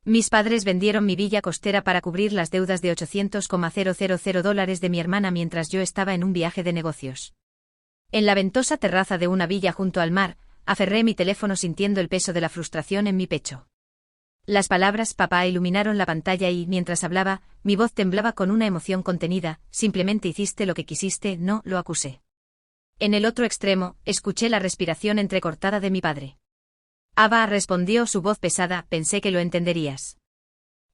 Mis padres vendieron mi villa costera para cubrir las deudas de $800,000 de mi hermana mientras yo estaba en un viaje de negocios. En la ventosa terraza de una villa junto al mar, aferré mi teléfono sintiendo el peso de la frustración en mi pecho. Las palabras papá iluminaron la pantalla y, mientras hablaba, mi voz temblaba con una emoción contenida. Simplemente hiciste lo que quisiste, no, lo acusé. En el otro extremo, escuché la respiración entrecortada de mi padre. Ava, respondió su voz pesada, pensé que lo entenderías.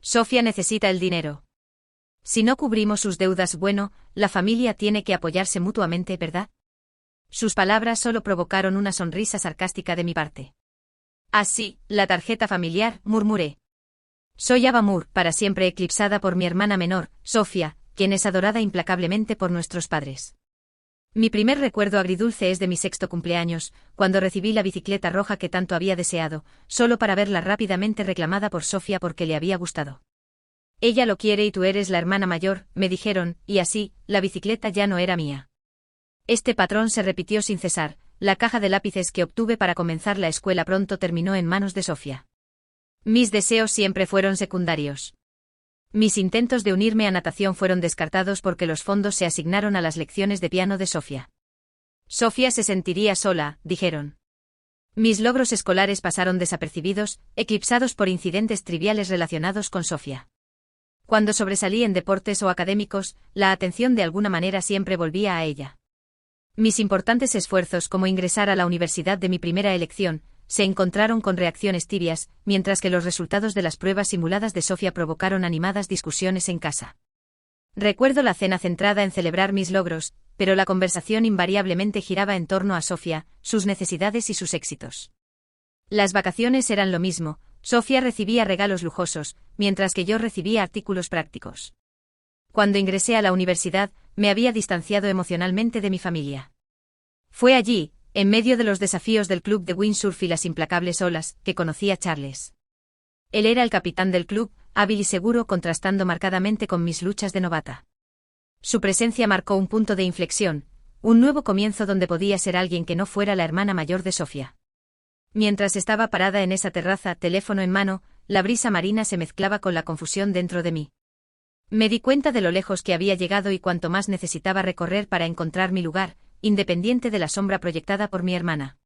Sofía necesita el dinero. Si no cubrimos sus deudas, bueno, la familia tiene que apoyarse mutuamente, ¿verdad? Sus palabras solo provocaron una sonrisa sarcástica de mi parte. Así, la tarjeta familiar, murmuré. Soy Ava Moore, para siempre eclipsada por mi hermana menor, Sofía, quien es adorada implacablemente por nuestros padres. Mi primer recuerdo agridulce es de mi 6º cumpleaños, cuando recibí la bicicleta roja que tanto había deseado, solo para verla rápidamente reclamada por Sofía porque le había gustado. Ella lo quiere y tú eres la hermana mayor, me dijeron, y así, la bicicleta ya no era mía. Este patrón se repitió sin cesar. La caja de lápices que obtuve para comenzar la escuela pronto terminó en manos de Sofía. Mis deseos siempre fueron secundarios. Mis intentos de unirme a natación fueron descartados porque los fondos se asignaron a las lecciones de piano de Sofía. Sofía se sentiría sola, dijeron. Mis logros escolares pasaron desapercibidos, eclipsados por incidentes triviales relacionados con Sofía. Cuando sobresalí en deportes o académicos, la atención de alguna manera siempre volvía a ella. Mis importantes esfuerzos como ingresar a la universidad de mi primera elección, se encontraron con reacciones tibias, mientras que los resultados de las pruebas simuladas de Sofía provocaron animadas discusiones en casa. Recuerdo la cena centrada en celebrar mis logros, pero la conversación invariablemente giraba en torno a Sofía, sus necesidades y sus éxitos. Las vacaciones eran lo mismo, Sofía recibía regalos lujosos, mientras que yo recibía artículos prácticos. Cuando ingresé a la universidad, me había distanciado emocionalmente de mi familia. Fue allí, en medio de los desafíos del club de windsurf y las implacables olas, que conocí a Charles. Él era el capitán del club, hábil y seguro, contrastando marcadamente con mis luchas de novata. Su presencia marcó un punto de inflexión, un nuevo comienzo donde podía ser alguien que no fuera la hermana mayor de Sofía. Mientras estaba parada en esa terraza, teléfono en mano, la brisa marina se mezclaba con la confusión dentro de mí. Me di cuenta de lo lejos que había llegado y cuánto más necesitaba recorrer para encontrar mi lugar, independiente de la sombra proyectada por mi hermana.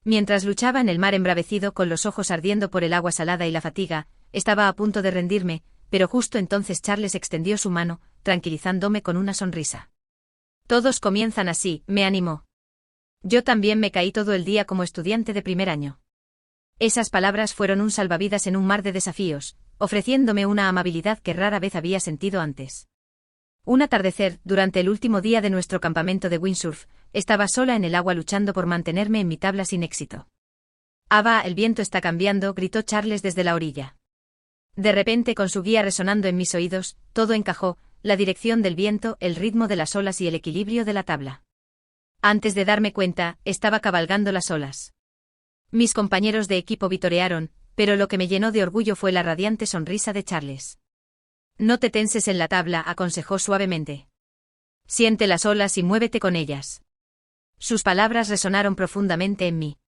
Mientras luchaba en el mar embravecido con los ojos ardiendo por el agua salada y la fatiga, estaba a punto de rendirme, pero justo entonces Charles extendió su mano, tranquilizándome con una sonrisa. Todos comienzan así, me animó. Yo también me caí todo el día como estudiante de primer año. Esas palabras fueron un salvavidas en un mar de desafíos, ofreciéndome una amabilidad que rara vez había sentido antes. Un atardecer, durante el último día de nuestro campamento de windsurf, estaba sola en el agua luchando por mantenerme en mi tabla sin éxito. Ava, el viento está cambiando, gritó Charles desde la orilla. De repente, con su guía resonando en mis oídos, todo encajó, la dirección del viento, el ritmo de las olas y el equilibrio de la tabla. Antes de darme cuenta, estaba cabalgando las olas. Mis compañeros de equipo vitorearon, pero lo que me llenó de orgullo fue la radiante sonrisa de Charles. No te tenses en la tabla, aconsejó suavemente. Siente las olas y muévete con ellas. Sus palabras resonaron profundamente en mí.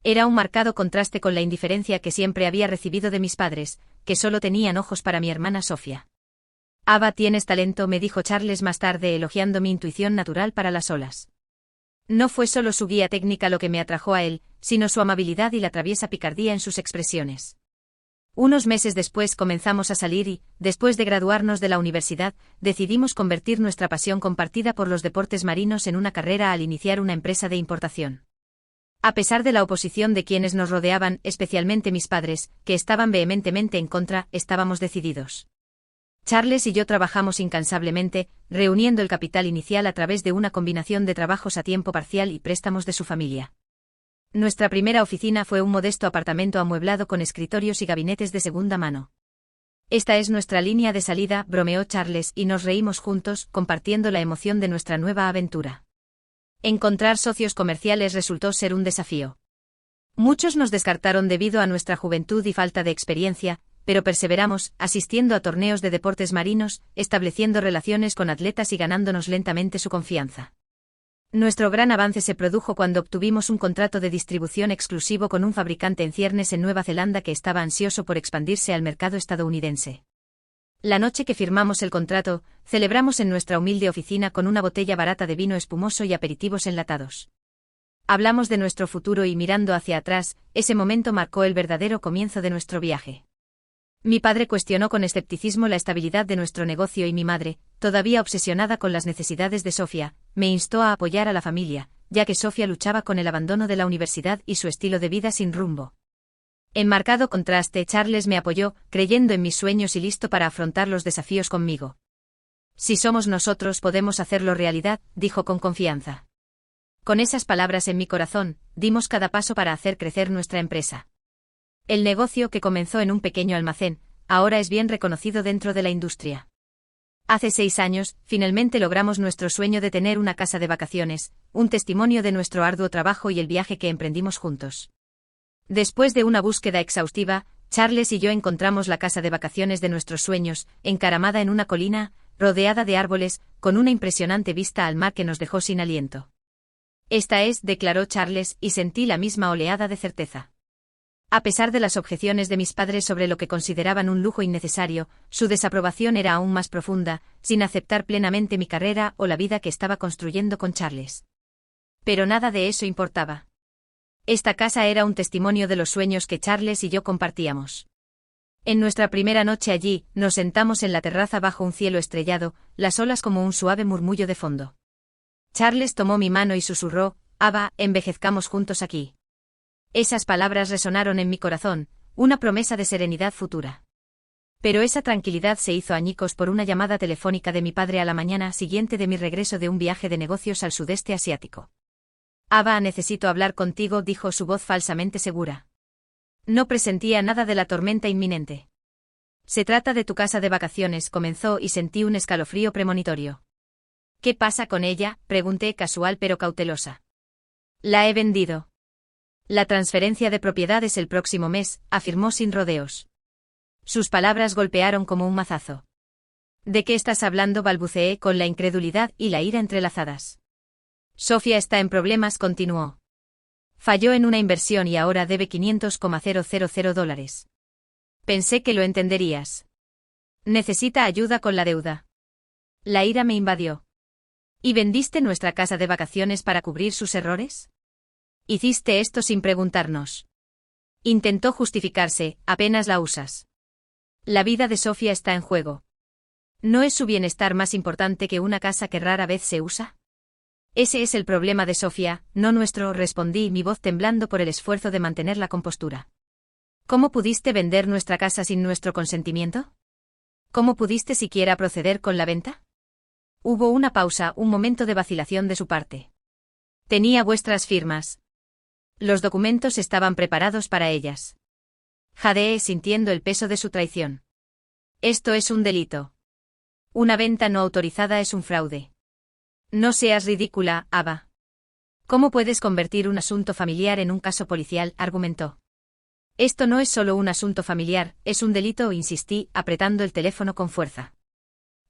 Era un marcado contraste con la indiferencia que siempre había recibido de mis padres, que solo tenían ojos para mi hermana Sofía. Ava, tienes talento, me dijo Charles más tarde, elogiando mi intuición natural para las olas. No fue solo su guía técnica lo que me atrajo a él, sino su amabilidad y la traviesa picardía en sus expresiones. Unos meses después comenzamos a salir y, después de graduarnos de la universidad, decidimos convertir nuestra pasión compartida por los deportes marinos en una carrera al iniciar una empresa de importación. A pesar de la oposición de quienes nos rodeaban, especialmente mis padres, que estaban vehementemente en contra, estábamos decididos. Charles y yo trabajamos incansablemente, reuniendo el capital inicial a través de una combinación de trabajos a tiempo parcial y préstamos de su familia. Nuestra primera oficina fue un modesto apartamento amueblado con escritorios y gabinetes de segunda mano. Esta es nuestra línea de salida, bromeó Charles, y nos reímos juntos, compartiendo la emoción de nuestra nueva aventura. Encontrar socios comerciales resultó ser un desafío. Muchos nos descartaron debido a nuestra juventud y falta de experiencia, pero perseveramos, asistiendo a torneos de deportes marinos, estableciendo relaciones con atletas y ganándonos lentamente su confianza. Nuestro gran avance se produjo cuando obtuvimos un contrato de distribución exclusivo con un fabricante en ciernes en Nueva Zelanda que estaba ansioso por expandirse al mercado estadounidense. La noche que firmamos el contrato, celebramos en nuestra humilde oficina con una botella barata de vino espumoso y aperitivos enlatados. Hablamos de nuestro futuro y mirando hacia atrás, ese momento marcó el verdadero comienzo de nuestro viaje. Mi padre cuestionó con escepticismo la estabilidad de nuestro negocio y mi madre, todavía obsesionada con las necesidades de Sofía, me instó a apoyar a la familia, ya que Sofía luchaba con el abandono de la universidad y su estilo de vida sin rumbo. En marcado contraste, Charles me apoyó, creyendo en mis sueños y listo para afrontar los desafíos conmigo. Si somos nosotros podemos hacerlo realidad, dijo con confianza. Con esas palabras en mi corazón, dimos cada paso para hacer crecer nuestra empresa. El negocio, que comenzó en un pequeño almacén, ahora es bien reconocido dentro de la industria. Hace 6 años, finalmente logramos nuestro sueño de tener una casa de vacaciones, un testimonio de nuestro arduo trabajo y el viaje que emprendimos juntos. Después de una búsqueda exhaustiva, Charles y yo encontramos la casa de vacaciones de nuestros sueños, encaramada en una colina, rodeada de árboles, con una impresionante vista al mar que nos dejó sin aliento. Esta es, declaró Charles, y sentí la misma oleada de certeza. A pesar de las objeciones de mis padres sobre lo que consideraban un lujo innecesario, su desaprobación era aún más profunda, sin aceptar plenamente mi carrera o la vida que estaba construyendo con Charles. Pero nada de eso importaba. Esta casa era un testimonio de los sueños que Charles y yo compartíamos. En nuestra primera noche allí, nos sentamos en la terraza bajo un cielo estrellado, las olas como un suave murmullo de fondo. Charles tomó mi mano y susurró: «Ava, envejezcamos juntos aquí». Esas palabras resonaron en mi corazón, una promesa de serenidad futura. Pero esa tranquilidad se hizo añicos por una llamada telefónica de mi padre a la mañana siguiente de mi regreso de un viaje de negocios al sudeste asiático. «Ava, necesito hablar contigo», dijo su voz falsamente segura. No presentía nada de la tormenta inminente. «Se trata de tu casa de vacaciones», comenzó y sentí un escalofrío premonitorio. «¿Qué pasa con ella?», pregunté casual pero cautelosa. «La he vendido. La transferencia de propiedades el próximo mes», afirmó sin rodeos. Sus palabras golpearon como un mazazo. «¿De qué estás hablando?», balbuceé con la incredulidad y la ira entrelazadas. «Sofía está en problemas», continuó. «Falló en una inversión y ahora debe $500,000. Pensé que lo entenderías. Necesita ayuda con la deuda». La ira me invadió. «¿Y vendiste nuestra casa de vacaciones para cubrir sus errores? Hiciste esto sin preguntarnos». Intentó justificarse: «Apenas la usas. La vida de Sofía está en juego. ¿No es su bienestar más importante que una casa que rara vez se usa?». «Ese es el problema de Sofía, no nuestro», respondí, mi voz temblando por el esfuerzo de mantener la compostura. «¿Cómo pudiste vender nuestra casa sin nuestro consentimiento? ¿Cómo pudiste siquiera proceder con la venta?». Hubo una pausa, un momento de vacilación de su parte. «Tenía vuestras firmas. Los documentos estaban preparados para ellas». Jadeé sintiendo el peso de su traición. «Esto es un delito. Una venta no autorizada es un fraude». «No seas ridícula, Ava. ¿Cómo puedes convertir un asunto familiar en un caso policial?», argumentó. «Esto no es solo un asunto familiar, es un delito», insistí, apretando el teléfono con fuerza.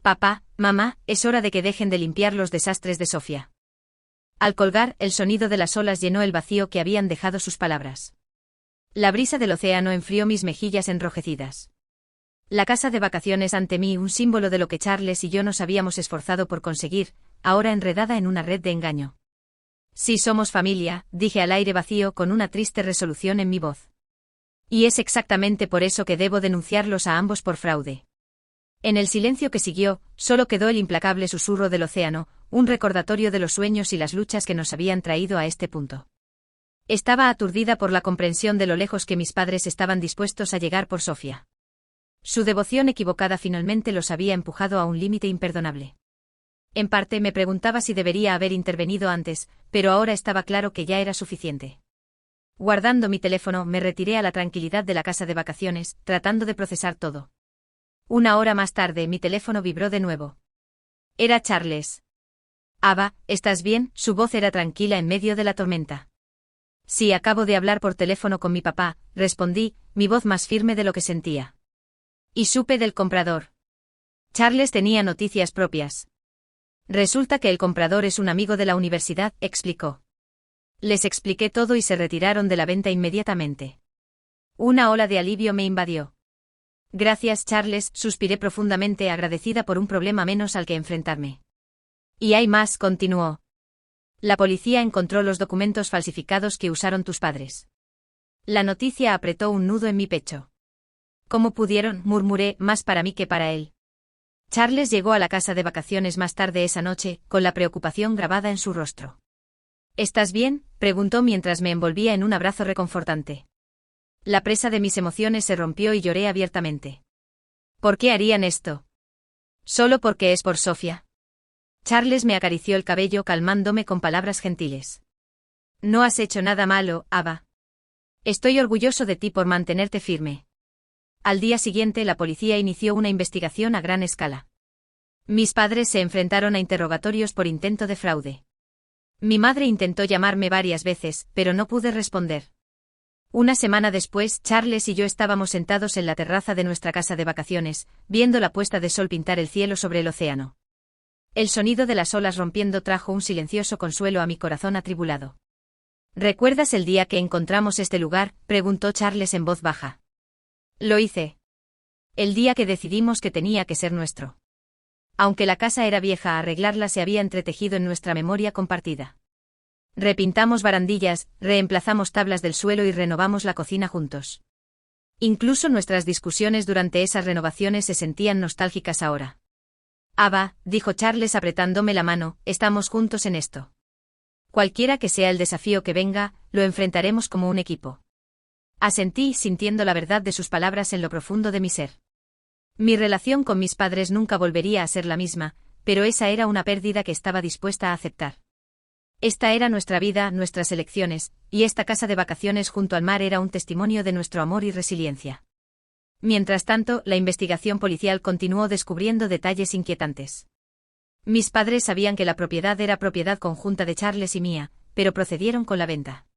«Papá, mamá, es hora de que dejen de limpiar los desastres de Sofía». Al colgar, el sonido de las olas llenó el vacío que habían dejado sus palabras. La brisa del océano enfrió mis mejillas enrojecidas. La casa de vacaciones ante mí, un símbolo de lo que Charles y yo nos habíamos esforzado por conseguir, ahora enredada en una red de engaño. «Sí, somos familia», dije al aire vacío con una triste resolución en mi voz. «Y es exactamente por eso que debo denunciarlos a ambos por fraude». En el silencio que siguió, solo quedó el implacable susurro del océano, un recordatorio de los sueños y las luchas que nos habían traído a este punto. Estaba aturdida por la comprensión de lo lejos que mis padres estaban dispuestos a llegar por Sofía. Su devoción equivocada finalmente los había empujado a un límite imperdonable. En parte me preguntaba si debería haber intervenido antes, pero ahora estaba claro que ya era suficiente. Guardando mi teléfono, me retiré a la tranquilidad de la casa de vacaciones, tratando de procesar todo. 1 hora más tarde, mi teléfono vibró de nuevo. Era Charles. «Ava, ¿estás bien?», su voz era tranquila en medio de la tormenta. «Sí, acabo de hablar por teléfono con mi papá», respondí, mi voz más firme de lo que sentía. «Y supe del comprador. Charles tenía noticias propias. Resulta que el comprador es un amigo de la universidad, explicó. Les expliqué todo y se retiraron de la venta inmediatamente. Una ola de alivio me invadió. Gracias, Charles, suspiré profundamente agradecida por un problema menos al que enfrentarme. Y hay más, continuó. La policía encontró los documentos falsificados que usaron tus padres. La noticia apretó un nudo en mi pecho. ¿Cómo pudieron?, murmuré, más para mí que para él. Charles llegó a la casa de vacaciones más tarde esa noche, con la preocupación grabada en su rostro. ¿Estás bien?, preguntó mientras me envolvía en un abrazo reconfortante. La presa de mis emociones se rompió y lloré abiertamente. ¿Por qué harían esto? Solo porque es por Sofía. Charles me acarició el cabello calmándome con palabras gentiles. No has hecho nada malo, Ava. Estoy orgulloso de ti por mantenerte firme. Al día siguiente la policía inició una investigación a gran escala. Mis padres se enfrentaron a interrogatorios por intento de fraude. Mi madre intentó llamarme varias veces, pero no pude responder. Una semana después, Charles y yo estábamos sentados en la terraza de nuestra casa de vacaciones, viendo la puesta de sol pintar el cielo sobre el océano. El sonido de las olas rompiendo trajo un silencioso consuelo a mi corazón atribulado. ¿Recuerdas el día que encontramos este lugar?, preguntó Charles en voz baja. Lo hice. El día que decidimos que tenía que ser nuestro. Aunque la casa era vieja, arreglarla se había entretejido en nuestra memoria compartida. Repintamos barandillas, reemplazamos tablas del suelo y renovamos la cocina juntos. Incluso nuestras discusiones durante esas renovaciones se sentían nostálgicas ahora. Ava, dijo Charles apretándome la mano, estamos juntos en esto. Cualquiera que sea el desafío que venga, lo enfrentaremos como un equipo. Asentí, sintiendo la verdad de sus palabras en lo profundo de mi ser. Mi relación con mis padres nunca volvería a ser la misma, pero esa era una pérdida que estaba dispuesta a aceptar. Esta era nuestra vida, nuestras elecciones, y esta casa de vacaciones junto al mar era un testimonio de nuestro amor y resiliencia. Mientras tanto, la investigación policial continuó descubriendo detalles inquietantes. Mis padres sabían que la propiedad era propiedad conjunta de Charles y mía, pero procedieron con la venta.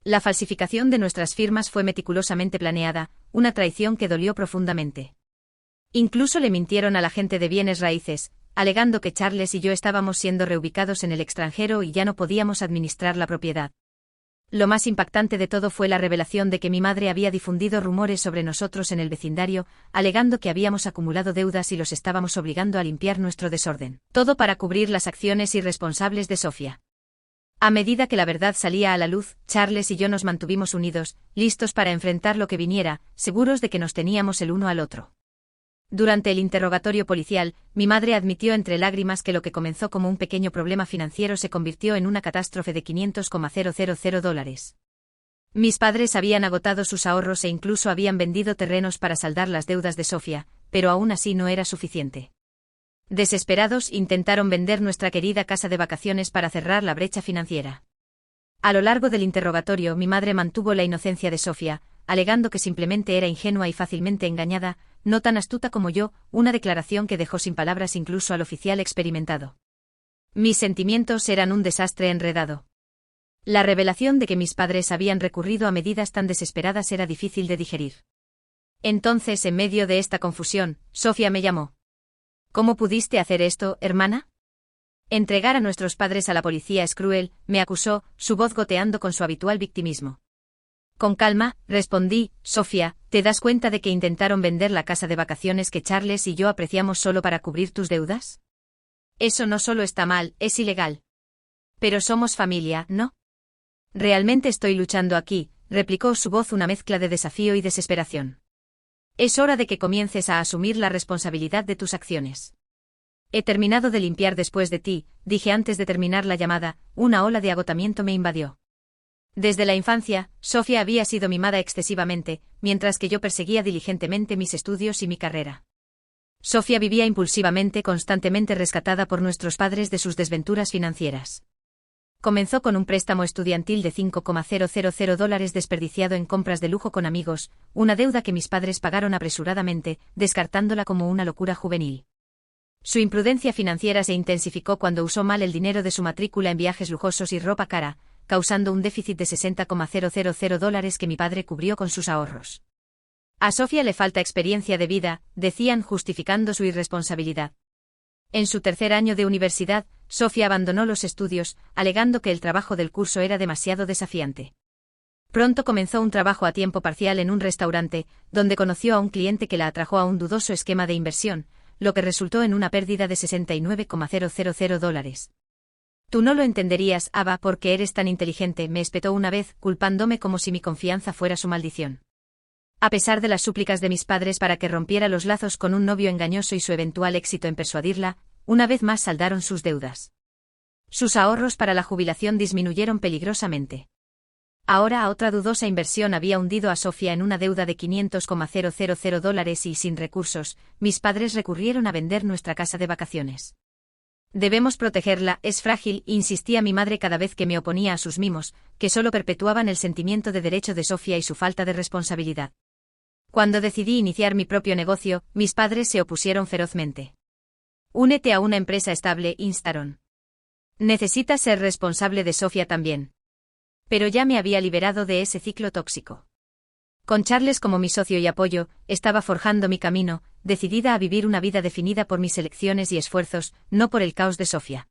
La falsificación de nuestras firmas fue meticulosamente planeada, una traición que dolió profundamente. Incluso le mintieron al agente de bienes raíces, alegando que Charles y yo estábamos siendo reubicados en el extranjero y ya no podíamos administrar la propiedad. Lo más impactante de todo fue la revelación de que mi madre había difundido rumores sobre nosotros en el vecindario, alegando que habíamos acumulado deudas y los estábamos obligando a limpiar nuestro desorden. Todo para cubrir las acciones irresponsables de Sofía. A medida que la verdad salía a la luz, Charles y yo nos mantuvimos unidos, listos para enfrentar lo que viniera, seguros de que nos teníamos el uno al otro. Durante el interrogatorio policial, mi madre admitió entre lágrimas que lo que comenzó como un pequeño problema financiero se convirtió en una catástrofe de $500,000. Mis padres habían agotado sus ahorros e incluso habían vendido terrenos para saldar las deudas de Sofía, pero aún así no era suficiente. Desesperados, intentaron vender nuestra querida casa de vacaciones para cerrar la brecha financiera. A lo largo del interrogatorio, mi madre mantuvo la inocencia de Sofía, alegando que simplemente era ingenua y fácilmente engañada, no tan astuta como yo, una declaración que dejó sin palabras incluso al oficial experimentado. Mis sentimientos eran un desastre enredado. La revelación de que mis padres habían recurrido a medidas tan desesperadas era difícil de digerir. Entonces, en medio de esta confusión, Sofía me llamó. ¿Cómo pudiste hacer esto, hermana? Entregar a nuestros padres a la policía es cruel, me acusó, su voz goteando con su habitual victimismo. Con calma, respondí, Sofía, ¿te das cuenta de que intentaron vender la casa de vacaciones que Charles y yo apreciamos solo para cubrir tus deudas? Eso no solo está mal, es ilegal. Pero somos familia, ¿no? Realmente estoy luchando aquí, replicó su voz una mezcla de desafío y desesperación. Es hora de que comiences a asumir la responsabilidad de tus acciones. He terminado de limpiar después de ti, dije antes de terminar la llamada, una ola de agotamiento me invadió. Desde la infancia, Sofía había sido mimada excesivamente, mientras que yo perseguía diligentemente mis estudios y mi carrera. Sofía vivía impulsivamente, constantemente rescatada por nuestros padres de sus desventuras financieras. Comenzó con un préstamo estudiantil de $5,000 desperdiciado en compras de lujo con amigos, una deuda que mis padres pagaron apresuradamente, descartándola como una locura juvenil. Su imprudencia financiera se intensificó cuando usó mal el dinero de su matrícula en viajes lujosos y ropa cara, causando un déficit de $60,000 que mi padre cubrió con sus ahorros. A Sofía le falta experiencia de vida, decían justificando su irresponsabilidad. En su tercer año de universidad, Sofía abandonó los estudios, alegando que el trabajo del curso era demasiado desafiante. Pronto comenzó un trabajo a tiempo parcial en un restaurante, donde conoció a un cliente que la atrajo a un dudoso esquema de inversión, lo que resultó en una pérdida de $69,000. Tú no lo entenderías, Ava, porque eres tan inteligente, me espetó una vez, culpándome como si mi confianza fuera su maldición. A pesar de las súplicas de mis padres para que rompiera los lazos con un novio engañoso y su eventual éxito en persuadirla, una vez más saldaron sus deudas. Sus ahorros para la jubilación disminuyeron peligrosamente. Ahora otra dudosa inversión había hundido a Sofía en una deuda de $500,000 y sin recursos, mis padres recurrieron a vender nuestra casa de vacaciones. Debemos protegerla, es frágil, insistía mi madre cada vez que me oponía a sus mimos, que solo perpetuaban el sentimiento de derecho de Sofía y su falta de responsabilidad. Cuando decidí iniciar mi propio negocio, mis padres se opusieron ferozmente. Únete a una empresa estable, instaron. Necesitas ser responsable de Sofía también. Pero ya me había liberado de ese ciclo tóxico. Con Charles como mi socio y apoyo, estaba forjando mi camino, decidida a vivir una vida definida por mis elecciones y esfuerzos, no por el caos de Sofía.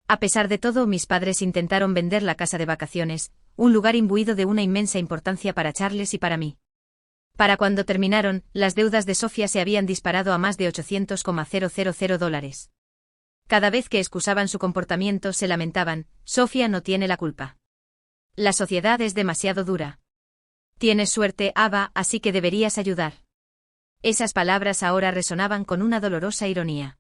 A pesar de todo, mis padres intentaron vender la casa de vacaciones, un lugar imbuido de una inmensa importancia para Charles y para mí. Para cuando terminaron, las deudas de Sofía se habían disparado a más de $800,000. Cada vez que excusaban su comportamiento se lamentaban, Sofía no tiene la culpa. La sociedad es demasiado dura. Tienes suerte, Ava, así que deberías ayudar. Esas palabras ahora resonaban con una dolorosa ironía.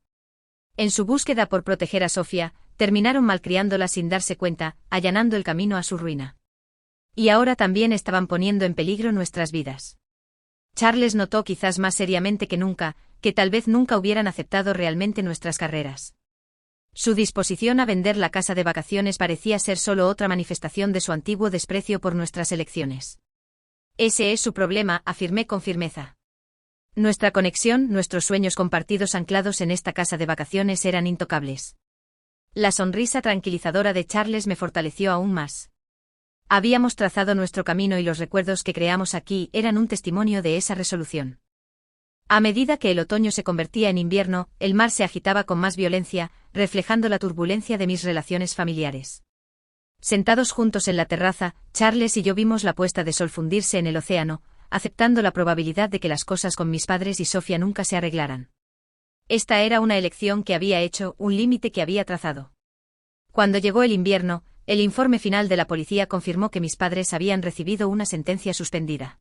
En su búsqueda por proteger a Sofía, terminaron malcriándola sin darse cuenta, allanando el camino a su ruina. Y ahora también estaban poniendo en peligro nuestras vidas. Charles notó quizás más seriamente que nunca, que tal vez nunca hubieran aceptado realmente nuestras carreras. Su disposición a vender la casa de vacaciones parecía ser solo otra manifestación de su antiguo desprecio por nuestras elecciones. Ese es su problema, afirmé con firmeza. Nuestra conexión, nuestros sueños compartidos anclados en esta casa de vacaciones eran intocables. La sonrisa tranquilizadora de Charles me fortaleció aún más. Habíamos trazado nuestro camino y los recuerdos que creamos aquí eran un testimonio de esa resolución. A medida que el otoño se convertía en invierno, el mar se agitaba con más violencia, reflejando la turbulencia de mis relaciones familiares. Sentados juntos en la terraza, Charles y yo vimos la puesta de sol fundirse en el océano, aceptando la probabilidad de que las cosas con mis padres y Sofía nunca se arreglaran. Esta era una elección que había hecho, un límite que había trazado. Cuando llegó el invierno, el informe final de la policía confirmó que mis padres habían recibido una sentencia suspendida.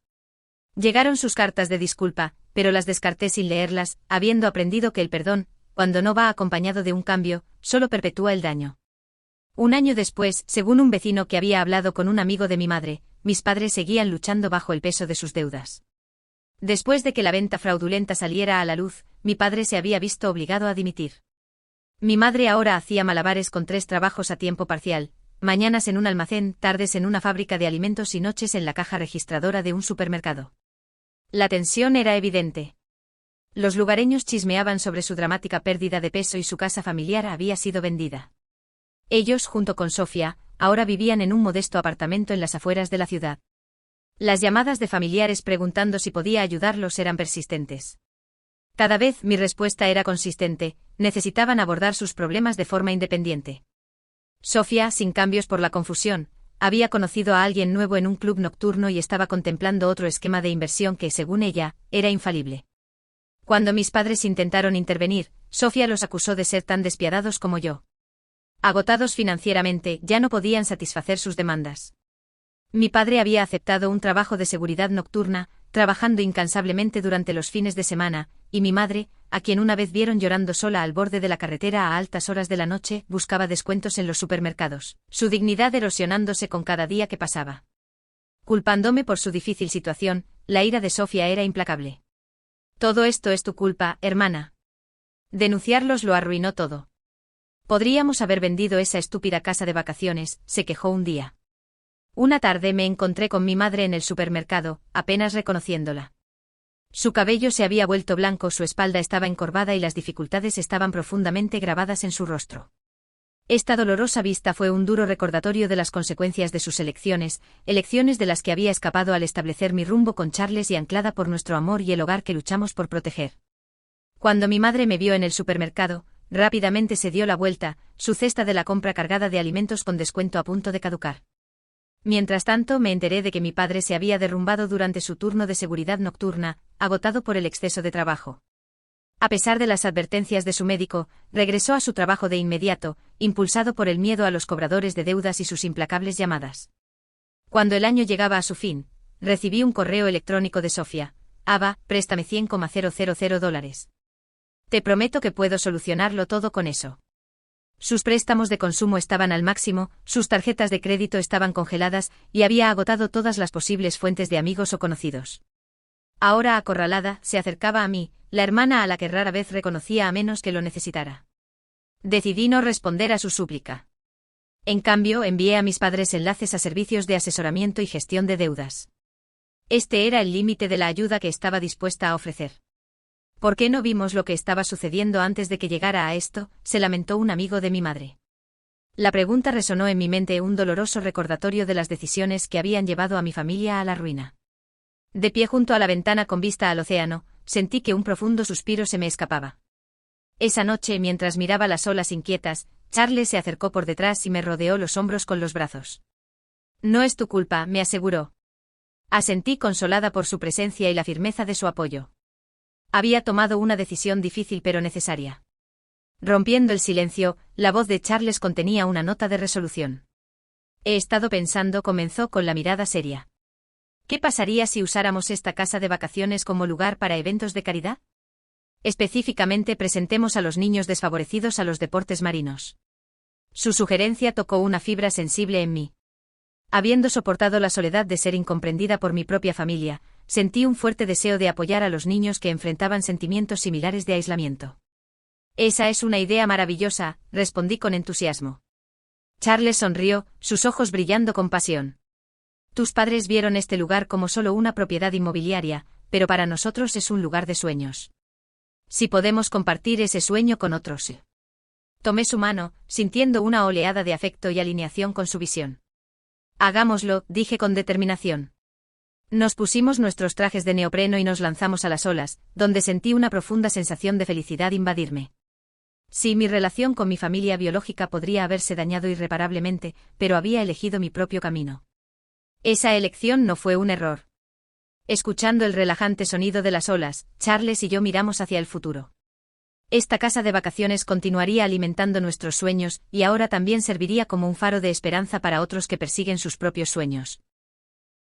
Llegaron sus cartas de disculpa, pero las descarté sin leerlas, habiendo aprendido que el perdón, cuando no va acompañado de un cambio, solo perpetúa el daño. Un año después, según un vecino que había hablado con un amigo de mi madre, mis padres seguían luchando bajo el peso de sus deudas. Después de que la venta fraudulenta saliera a la luz, mi padre se había visto obligado a dimitir. Mi madre ahora hacía malabares con 3 trabajos a tiempo parcial, mañanas en un almacén, tardes en una fábrica de alimentos y noches en la caja registradora de un supermercado. La tensión era evidente. Los lugareños chismeaban sobre su dramática pérdida de peso y su casa familiar había sido vendida. Ellos, junto con Sofía, ahora vivían en un modesto apartamento en las afueras de la ciudad. Las llamadas de familiares preguntando si podía ayudarlos eran persistentes. Cada vez mi respuesta era consistente, necesitaban abordar sus problemas de forma independiente. Sofía, sin cambios por la confusión, había conocido a alguien nuevo en un club nocturno y estaba contemplando otro esquema de inversión que, según ella, era infalible. Cuando mis padres intentaron intervenir, Sofía los acusó de ser tan despiadados como yo. Agotados financieramente, ya no podían satisfacer sus demandas. Mi padre había aceptado un trabajo de seguridad nocturna, trabajando incansablemente durante los fines de semana, y mi madre, a quien una vez vieron llorando sola al borde de la carretera a altas horas de la noche, buscaba descuentos en los supermercados, su dignidad erosionándose con cada día que pasaba. Culpándome por su difícil situación, la ira de Sofía era implacable. Todo esto es tu culpa, hermana. Denunciarlos lo arruinó todo. Podríamos haber vendido esa estúpida casa de vacaciones, se quejó un día. Una tarde me encontré con mi madre en el supermercado, apenas reconociéndola. Su cabello se había vuelto blanco, su espalda estaba encorvada y las dificultades estaban profundamente grabadas en su rostro. Esta dolorosa vista fue un duro recordatorio de las consecuencias de sus elecciones de las que había escapado al establecer mi rumbo con Charles y anclada por nuestro amor y el hogar que luchamos por proteger. Cuando mi madre me vio en el supermercado, rápidamente se dio la vuelta, su cesta de la compra cargada de alimentos con descuento a punto de caducar. Mientras tanto me enteré de que mi padre se había derrumbado durante su turno de seguridad nocturna, agotado por el exceso de trabajo. A pesar de las advertencias de su médico, regresó a su trabajo de inmediato, impulsado por el miedo a los cobradores de deudas y sus implacables llamadas. Cuando el año llegaba a su fin, recibí un correo electrónico de Sofía. Ava, préstame $100,000. Te prometo que puedo solucionarlo todo con eso. Sus préstamos de consumo estaban al máximo, sus tarjetas de crédito estaban congeladas y había agotado todas las posibles fuentes de amigos o conocidos. Ahora acorralada, se acercaba a mí, la hermana a la que rara vez reconocía a menos que lo necesitara. Decidí no responder a su súplica. En cambio, envié a mis padres enlaces a servicios de asesoramiento y gestión de deudas. Este era el límite de la ayuda que estaba dispuesta a ofrecer. ¿Por qué no vimos lo que estaba sucediendo antes de que llegara a esto?, se lamentó un amigo de mi madre. La pregunta resonó en mi mente, un doloroso recordatorio de las decisiones que habían llevado a mi familia a la ruina. De pie junto a la ventana con vista al océano, sentí que un profundo suspiro se me escapaba. Esa noche, mientras miraba las olas inquietas, Charles se acercó por detrás y me rodeó los hombros con los brazos. No es tu culpa, me aseguró. Asentí consolada por su presencia y la firmeza de su apoyo. Había tomado una decisión difícil pero necesaria. Rompiendo el silencio, la voz de Charles contenía una nota de resolución. He estado pensando, comenzó con la mirada seria. ¿Qué pasaría si usáramos esta casa de vacaciones como lugar para eventos de caridad? Específicamente presentemos a los niños desfavorecidos a los deportes marinos. Su sugerencia tocó una fibra sensible en mí. Habiendo soportado la soledad de ser incomprendida por mi propia familia, sentí un fuerte deseo de apoyar a los niños que enfrentaban sentimientos similares de aislamiento. Esa es una idea maravillosa, respondí con entusiasmo. Charles sonrió, sus ojos brillando con pasión. Tus padres vieron este lugar como solo una propiedad inmobiliaria, pero para nosotros es un lugar de sueños. Si podemos compartir ese sueño con otros. Tomé su mano, sintiendo una oleada de afecto y alineación con su visión. Hagámoslo, dije con determinación. Nos pusimos nuestros trajes de neopreno y nos lanzamos a las olas, donde sentí una profunda sensación de felicidad invadirme. Sí, mi relación con mi familia biológica podría haberse dañado irreparablemente, pero había elegido mi propio camino. Esa elección no fue un error. Escuchando el relajante sonido de las olas, Charles y yo miramos hacia el futuro. Esta casa de vacaciones continuaría alimentando nuestros sueños y ahora también serviría como un faro de esperanza para otros que persiguen sus propios sueños.